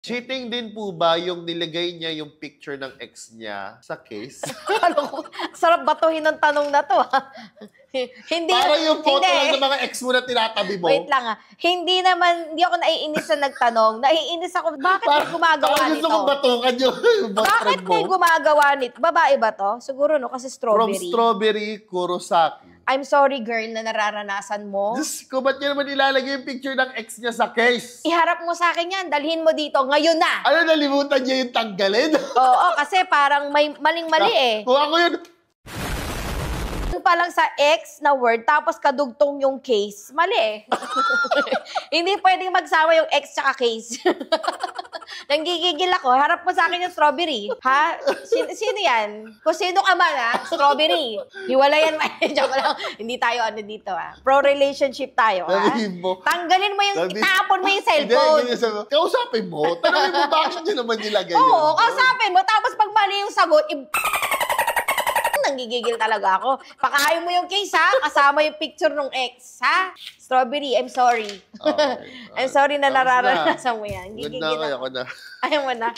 Cheating din po ba yung nilagay niya yung picture ng ex niya sa case? Ano, sarap batuhin ng tanong na to, ha? Hindi. Para yung photo hindi. lang ng mga ex mo na tinatabi mo. Wait lang, ha. Hindi ako naiinis na nagtanong. Naiinis ako, bakit may gumagawa parang nito? gusto kong batukan yung Bakit may gumagawa nito? Babae ba to? Siguro, no? Kasi From strawberry. Strawberry Kurosaki. I'm sorry, girl, na nararanasan mo. Diyos ko, ba't niya naman ilalagay yung picture ng ex niya sa case? Iharap mo sa akin yan. Dalhin mo dito. Ngayon na. Ano, nalimutan niya yung tanggalin? Oo, kasi parang may maling-mali eh. Kung ako yun, Yung pa lang sa ex na word, tapos kadugtong yung case. Mali eh. Hindi pwedeng magsama yung ex tsaka case. Nanggigigil ako. Harap mo sa akin yung strawberry. Ha? Sino yan? Kung sino ka man, ha? Strawberry. Hiwalayan mo. Joke lang. Hindi tayo ano dito, ha? Pro-relationship tayo, ha? Tanggalin mo yung, tapon mo yung cellphone. Hindi, kausapin mo. Tanongin mo bakit niya naman nilagay yun. Oo, kausapin mo. Tapos pag mali yung sagot, nanggigigil talaga ako. Pakahayo mo yung case, ha? Kasama yung picture ng ex, ha? Strawberry, I'm sorry. Okay. I'm sorry na nararanasan mo yan. Ganda Gigigil ako ako. na. Ayaw mo na.